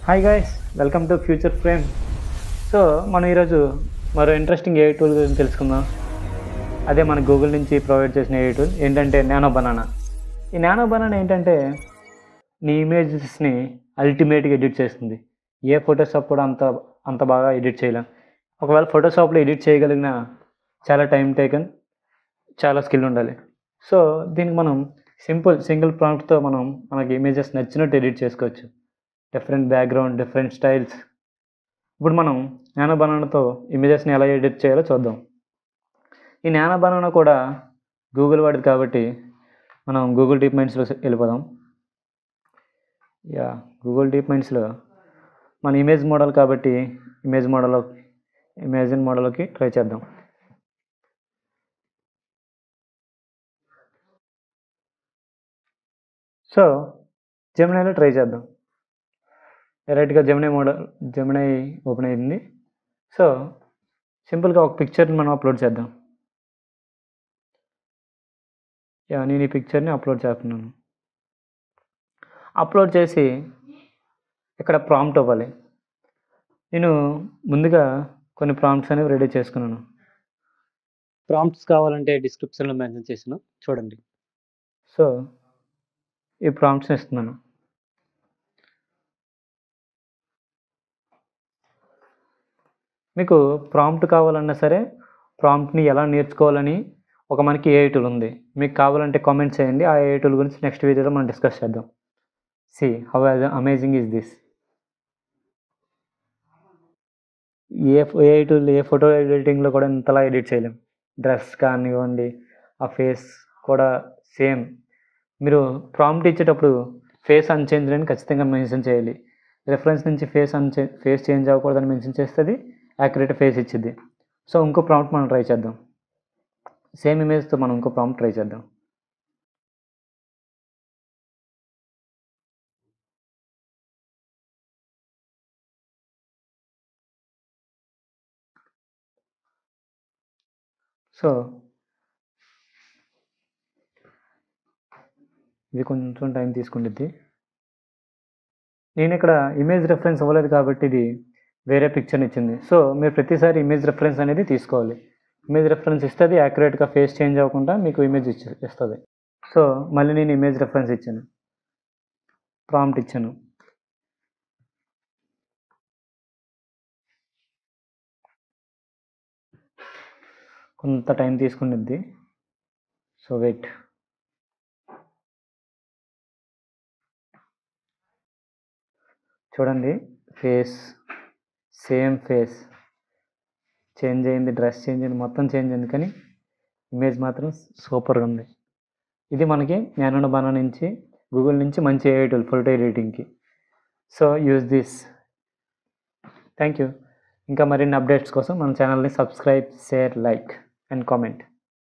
Hi guys, welcome to future frame. So మనం ఈరోజు మరో ఇంట్రెస్టింగ్ ఏఐ టూల్ గురించి తెలుసుకుందాం. అదే మన గూగుల్ నుంచి ప్రొవైడ్ చేసిన ఏఐ టూల్ ఏంటంటే నానో బనానా. ఈ నానో బనానా ఏంటంటే నీ ఇమేజెస్ని అల్టిమేట్గా ఎడిట్ చేస్తుంది. ఏ ఫోటోషాప్ కూడా అంత బాగా ఎడిట్ చేయలేం. ఒకవేళ ఫోటోషాప్లో ఎడిట్ చేయగలిగిన చాలా టైం టేకన్, చాలా స్కిల్ ఉండాలి. సో దీనికి మనం సింగిల్ ప్రాంప్ట్తో మనకి ఇమేజెస్ నచ్చినట్టు ఎడిట్ చేసుకోవచ్చు. Different background, different styles. ఇప్పుడు మనం నానో బనానాతో ఇమేజెస్ని ఎలా ఎడిట్ చేయాలో చూద్దాం. ఈ నానో బనానా కూడా గూగుల్ వాడిది కాబట్టి మనం గూగుల్ డీప్ మైండ్స్లో వెళ్ళిపోదాం. గూగుల్ డీప్ మైండ్స్లో మన ఇమేజ్ మోడల్ కాబట్టి ఇమేజిన్ మోడల్కి ట్రై చేద్దాం. సో జెమినైలో ట్రై చేద్దాం. డైరెక్ట్గా జెమినై ఓపెన్ అయింది. సో సింపుల్గా ఒక పిక్చర్ని మనం అప్లోడ్ చేద్దాం. నేను ఈ పిక్చర్ని అప్లోడ్ చేస్తున్నాను. అప్లోడ్ చేసి ఇక్కడ ప్రాంప్ట్ ఇవ్వాలి. నేను ముందుగా కొన్ని ప్రాంప్ట్స్ అనేవి రెడీ చేసుకున్నాను. ప్రాంప్ట్స్ కావాలంటే డిస్క్రిప్షన్లో మెన్షన్ చేసాను, చూడండి. సో ఈ ప్రాంప్ట్స్ని ఇస్తున్నాను. మీకు ప్రాంప్ట్ కావాలన్నా సరే ప్రాంప్ట్ని ఎలా నేర్చుకోవాలని మనకి ఏఐ టూల్ ఉంది. మీకు కావాలంటే కామెంట్ చేయండి. ఆ ఏఐ టూల్ గురించి నెక్స్ట్ వీడియోలో మనం డిస్కస్ చేద్దాం. See how amazing is this. AI tool ఏ ఫోటో ఎడిటింగ్లో కూడా ఇంతలా ఎడిట్ చేయలేం. డ్రెస్ కానివ్వండి, ఆ ఫేస్ కూడా సేమ్. మీరు ప్రాంప్ట్ ఇచ్చేటప్పుడు ఫేస్ అన్చేంజ్ అని ఖచ్చితంగా మెన్షన్ చేయాలి. రెఫరెన్స్ నుంచి ఫేస్ చేంజ్ అవ్వకూడదని మెన్షన్ చేస్తే అది యాక్యురేట్ ఫేస్ ఇచ్చింది. సో ఇంకో ప్రాంప్ట్ మనం ట్రై చేద్దాం. సేమ్ ఇమేజ్తో మనం ఇంకో ప్రాంప్ట్ ట్రై చేద్దాం. సో ఇది కొంచెం టైం తీసుకుంటుంది. నేను ఇక్కడ ఇమేజ్ రెఫరెన్స్ ఇవ్వలేదు కాబట్టి ఇది వేరే పిక్చర్ని ఇచ్చింది. సో మీరు ప్రతిసారి ఇమేజ్ రెఫరెన్స్ అనేది తీసుకోవాలి. ఇమేజ్ రెఫరెన్స్ ఇస్తుంది, యాక్యురేట్గా ఫేస్ చేంజ్ అవ్వకుండా మీకు ఇమేజ్ ఇస్తుంది. సో మళ్ళీ నేను ఇమేజ్ రెఫరెన్స్ ఇచ్చాను, ప్రాంప్ట్ ఇచ్చాను. కొంత టైం తీసుకునిద్ది. So wait. చూడండి, సేమ్ ఫేస్ చేంజ్ అయింది, డ్రెస్ చేంజ్ అయింది, మొత్తం చేంజ్ అయింది, కానీ ఇమేజ్ మాత్రం సూపర్గా ఉంది. ఇది మనకి నానో బనానా నుంచి, గూగుల్ నుంచి మంచి ఏఐ టూల్ ఫోటో ఎడిటింగ్కి. So use this. Thank you. ఇంకా మరిన్ని అప్డేట్స్ కోసం మన ఛానల్ని subscribe, share, like and comment.